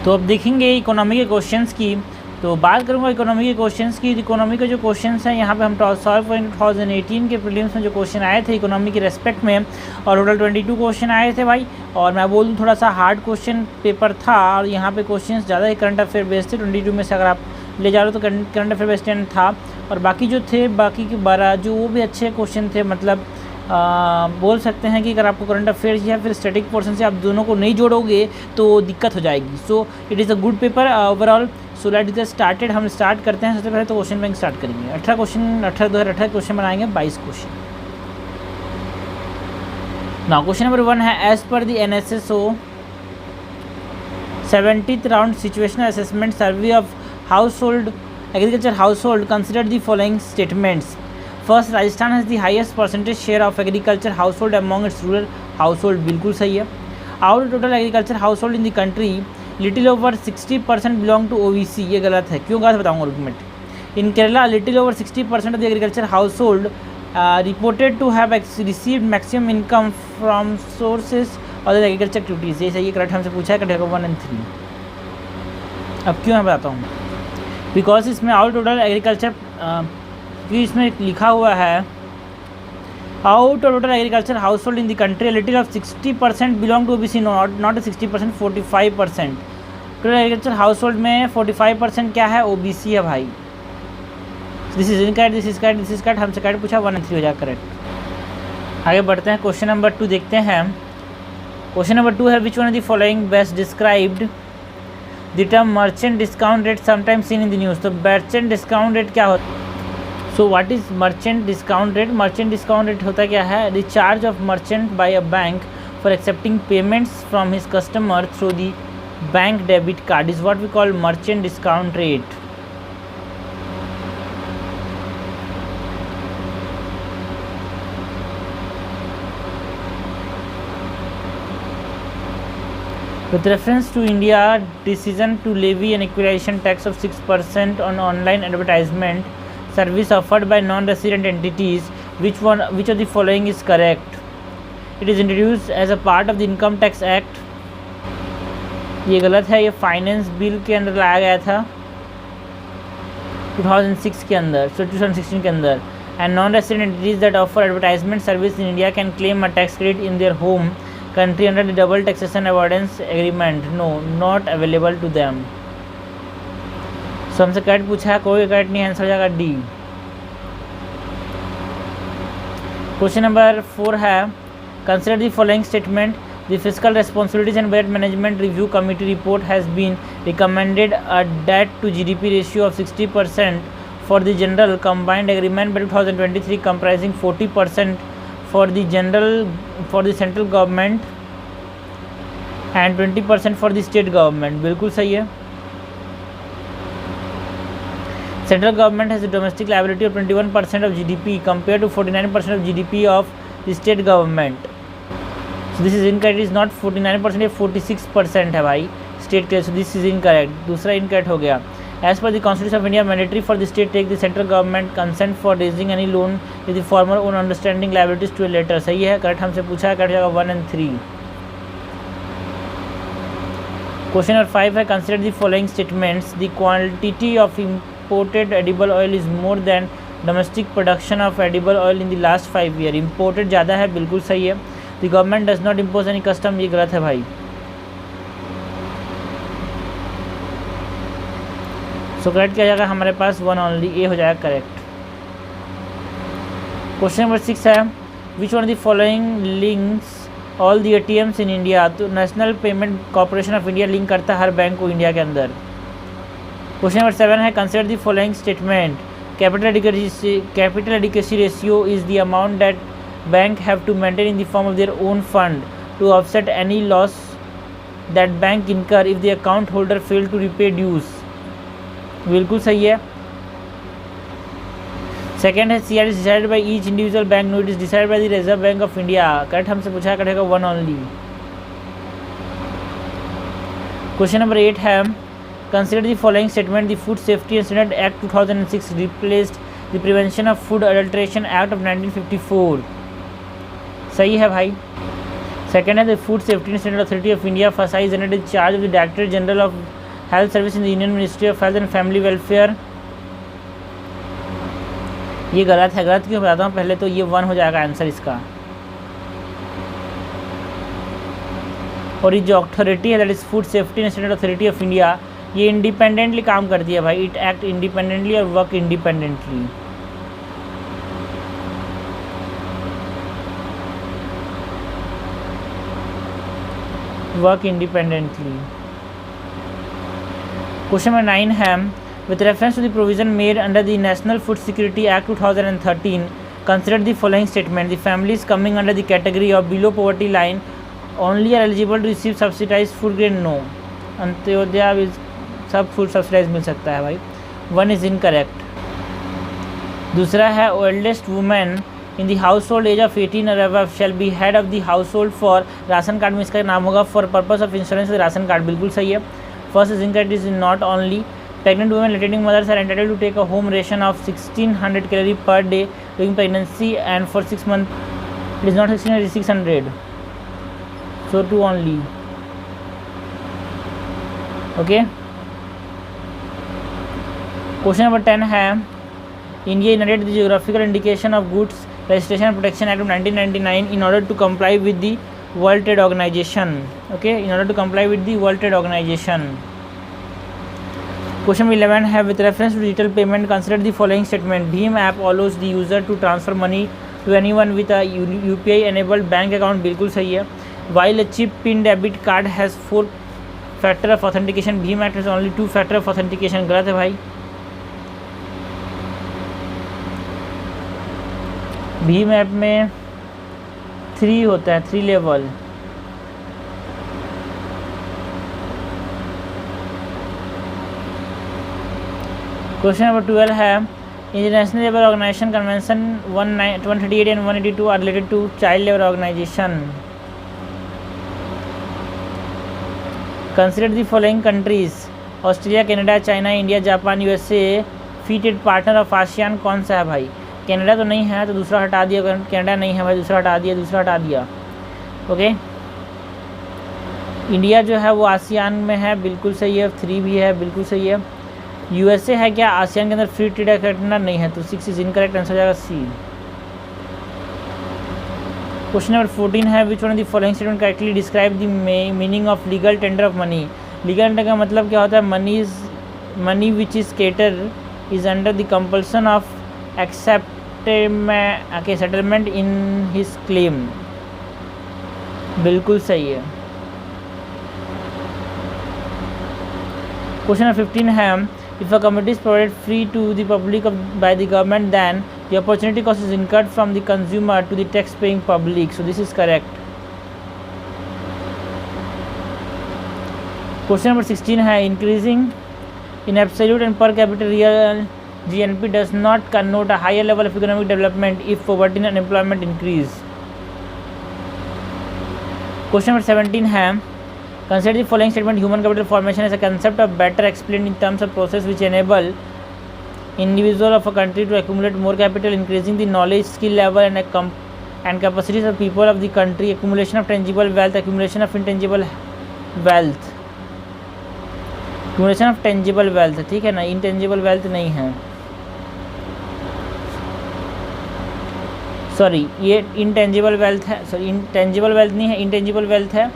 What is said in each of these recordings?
तो अब देखेंगे इकोनॉमी के क्वेश्चंस की। तो बात करूँगा इकोनॉमी के क्वेश्चंस की। इकोनॉमी के जो क्वेश्चंस हैं यहाँ पे हम सॉल्व 2018 के प्रीलिम्स में जो क्वेश्चन आए थे इकोनॉमी के रेस्पेक्ट में, और टोटल 22 क्वेश्चन आए थे भाई। और मैं बोल दूँ थोड़ा सा हार्ड क्वेश्चन पेपर था, और यहाँ पे क्वेश्चंस ज़्यादा ही करंट अफेयर बेस्ड थे। 22 में से अगर आप ले जा रहे हो तो करंट अफेयर बेस्ड 10 था, और बाकी जो थे बाकी के 12 जो वो भी अच्छे क्वेश्चन थे। मतलब बोल सकते हैं कि अगर आपको करंट अफेयर्स या फिर स्टैटिक पोर्शन से आप दोनों को नहीं जोड़ोगे तो दिक्कत हो जाएगी। So it is a good paper overall. So let's get started. हम स्टार्ट करते हैं। सबसे पहले तो क्वेश्चन बैंक स्टार्ट करेंगे। 2018 क्वेश्चन बनाएंगे 22 क्वेश्चन। नाउ क्वेश्चन नंबर 1 है, as per the NSSO 70th round situational assessment survey of household agriculture household consider the following statements. First, Rajasthan has the highest percentage share of agriculture household among its rural household. बिल्कुल सही है। Out total agriculture household in the country little over 60% belong to OBC। ये गलत है। क्यों गलत बताऊंगा, रुकमेंट। In Kerala little over 60% of the agriculture household reported to have received maximum income from sources और एग्रीकल्चर एक्टिविटीज़। ये सही है, करेक्ट हमसे पूछा है, करेक्ट 1 और 3। अब क्यों मैं बताता हूँ, बिकॉज इसमें आउट टोटल एग्रीकल्चर कि इसमें लिखा हुआ है out total agriculture household in the country little of 60% belong to OBC, not 60%, 45%। Total agriculture household में 45% क्या है, OBC है भाई। This is incorrect, this is correct, this is correct. हमसे करेक्ट पूछा, 1 और 3 हो जाएगा करेक्ट। आगे बढ़ते हैं। क्वेश्चन नंबर 2 देखते हैं। क्वेश्चन नंबर 2 है, which one of the following best described the term merchant discount rate sometimes seen in the news. तो मर्चेंट डिस्काउंट रेट क्या होता है? So what is merchant discount rate? Merchant discount rate होता क्या है? The charge of merchant by a bank for accepting payments from his customer through the bank debit card is what we call merchant discount rate. With reference to India's decision to levy an equalization tax of 6% on online advertisement service offered by non-resident entities, which of the following is correct? It is introduced as a part of the Income Tax Act. ये गलत है। ये finance bill के अंदर लाया गया था 2006 के अंदर, 2016 के अंदर। And non-resident entities that offer advertisement service in India can claim a tax credit in their home country under the double taxation avoidance agreement. No, not available to them. सो हमसे करेक्ट पूछा है, कोई करेक्ट नहीं, answer हो जाएगा D। Question number 4 है, consider the following statement. The physical responsibilities and budget management review committee report has been recommended a debt to GDP ratio of 60% for the general combined agreement by 2023 comprising 40% for the central government and 20% for the state government। बिल्कुल सही है। Central government has a domestic liability of 21% of GDP compared to 49% of GDP of the state government। So this is incorrect, it is not 49%, ये 46% है भाई state के। so this is incorrect। दूसरा incorrect हो गया। As per the Constitution of India, mandatory for the state take the central government consent for raising any loan with the former own understanding liabilities to a later। सही है, correct हमसे पूछा है, correct जाएगा 1 और 3। Question number 5 है, consider the following statements. The quantity of imported edible oil is more than domestic production of edible oil in the last 5 year. Imported ज़्यादा है, बिल्कुल सही है। The government does not impose any custom, ये गलत है भाई। सो करेक्ट क्या जाएगा हमारे पास 1 ओनली, ए हो जाएगा करेक्ट। क्वेश्चन नंबर 6 है, which one of the following links all the ATMs in India. तो National Payment Corporation of India link करता है हर बैंक को इंडिया के अंदर। क्वेश्चन नंबर 7 है, consider the following statement. Capital adequacy ratio is the amount that bank have to maintain in the form of their own fund to offset any loss that bank incur if the account holder fail to repay dues. बिल्कुल सही है। Second है, CR is decided by each individual bank, no it is decided by the reserve bank of India. Correct हमसे पूछा करेगा 1 only. Question number 8 है, consider the following statement. The food safety and standard act 2006 replaced the prevention of food adulteration act of 1954। सही है भाई। Second है the Food Safety and Standard Authority of India FSSAI is under the charge of the Director General of Health Service in the Union Ministry of Health and Family Welfare. ये गलत है, गलत क्यों बताता हूँ पहले, तो ये 1 हो जाएगा आंसर इसका। और ये जो अथॉरिटी है that is food safety and standard authority of India, ये इंडिपेंडेंटली काम करती है भाई, इट एक्ट इंडिपेंडेंटली और work independently. Work independently. Question number 9 है with reference to the provision made under the National Food Security Act 2013, consider the following statement: the families coming under the category of below poverty line only are eligible to receive subsidized food grain. No, Antyodaya सब food subsidise मिल सकता है भाई। 1 is incorrect. दूसरा है oldest women in the household age of 18 और above shall be head of the household for, ration card में इसका नाम होगा for purpose of insurance ration card, बिल्कुल सही है। First is incorrect, is not only pregnant women lactating mothers are entitled to take a home ration of 1600 calorie per day during pregnancy, and for 6 months it is not 1600, it is 600, so 2 only. Okay, question number 10 है India inherited the geographical indication of goods registration and protection act of 1999 in order to comply with the World Trade Organization. Okay, in order to comply with the World Trade Organization. Question 11 है with reference to digital payment, consider the following statement: Bhim app allows the user to transfer money to anyone with a UPI enabled bank account, बिल्कुल सही है। While a chip PIN debit card has 4 factor of authentication, Bhim app has only 2 factor of authentication, गलत है भाई। Bhim app में 3 होता है, 3 level. Question number 12 है International Labour Organization convention 138 and 182 are related to child labour organization. Consider the following countries: Australia, Canada, China, India, Japan, USA feted partner of ASEAN. कौन सा है भाई? कनाडा तो नहीं है तो दूसरा हटा दिया, कनाडा नहीं है भाई, दूसरा हटा दिया, दूसरा हटा दिया। ओके, इंडिया जो है वो आसियान में है, बिल्कुल सही है। 3 भी है, बिल्कुल सही है। यूएसए है क्या आसियान के अंदर फ्री ट्रेड पार्टनर? नहीं है, तो 6 इज इनकरेक्ट, आंसर हो जाएगा सी। क्वेश्चन नंबर 14 है which one of the following statement correctly describe the meaning of legal tender of money. Legal tender का मतलब क्या होता है? Money which is creditor is under the compulsion of settlement in his claim, बिल्कुल सही है। Question number 15 है if a commodity is provided free to the public by the government, then the opportunity cost is incurred from the consumer to the tax paying public, so this is correct. Question number 16 है increasing in absolute and per capita real GNP does not connote a higher level of economic development if poverty and unemployment increase. Question number 17 है consider the following statement: human capital formation is a concept of better explained in terms of process which enable individual of a country to accumulate more capital, increasing the knowledge, skill level and capacities of people of the country, accumulation of tangible wealth, accumulation of intangible wealth, accumulation of tangible wealth, ठीक है ना, intangible wealth नहीं है, sorry ये intangible wealth है, sorry intangible wealth नहीं है, intangible wealth है।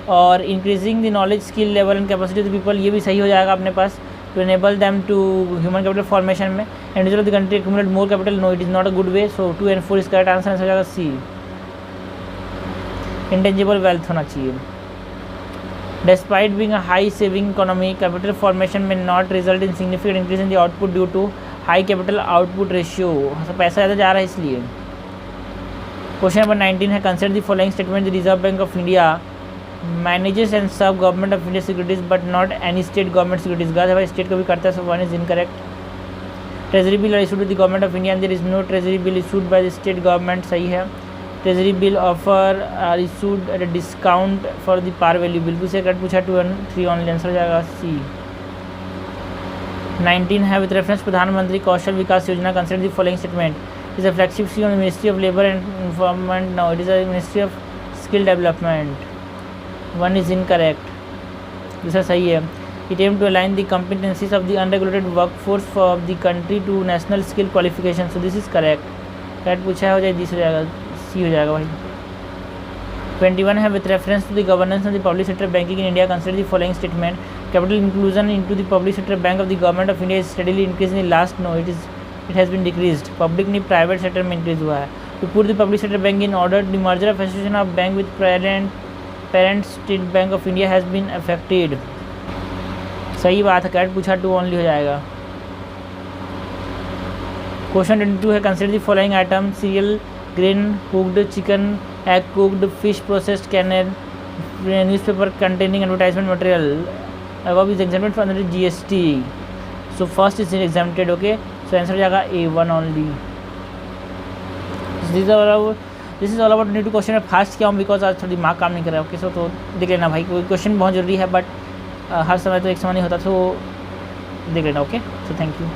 और increasing the knowledge, skill level and capacity of the people, ये भी सही हो जाएगा अपने पास, to enable them to human capital formation में। Individual of the country accumulate more capital, no it is not a good way, so 2 and 4 is correct answer हो जाएगा सी। इंटेंजिबल वेल्थ होना चाहिए। Despite being a high saving economy, capital formation में not result in significant increase in the output due to high capital output ratio, पैसा ज़्यादा जा रहा है इसलिए। क्वेश्चन नंबर 19 है consider the following statement: the reserve bank of India manages and serve government of India securities but not any state government securities. गलत है भाई, स्टेट को भी करता है, so 1 is incorrect. Treasury bill are issued with the government of India and there is no treasury bill issued by the state government, सही है। Treasury bill offer are issued at a discount for the par value, बिल्कुल से correct पूछा, 2 and 3 only, answer हो जाएगा सी। 19 है with reference प्रधानमंत्री Kaushal Vikas Yojana, consider the following statement: is a flagship see on the ministry of labour and environment, no it is a ministry of skill development, 1 is incorrect, दूसरा सही है। It aimed to align the competencies of the unregulated workforce of the country to national skill qualification, so this is correct। Correct पूछा है, हो जाए this हो जाएगा, सी हो जाएगा भाई। 21 है with reference to the governance of the public sector banking in India, consider the following statement: capital inclusion into the public sector bank of the government of India is steadily increasing in the last, no, it has been decreased, public नहीं private sector में increase हुआ है। to put the public sector bank in order, the merger of association of bank with parent state bank of India has been affected, सही बात है, correct पूछा, 2 only हो जाएगा। क्वेश्चन 22 है consider the following item: cereal, grain, cooked chicken, egg cooked, fish, processed canal, newspaper containing advertisement material above is exempted from under GST, so first is exempted, okay, so answer हो जाएगा A1 only. This is all about new to question में fast किया हूँ because आज थोड़ा दिमाग काम नहीं कर रहा है, ओके, सो तो देख लेना भाई, कोई क्वेश्चन बहुत जरूरी है बट हर समय तो एक समय नहीं होता, तो देख लेना, ओके, सो थैंक यू।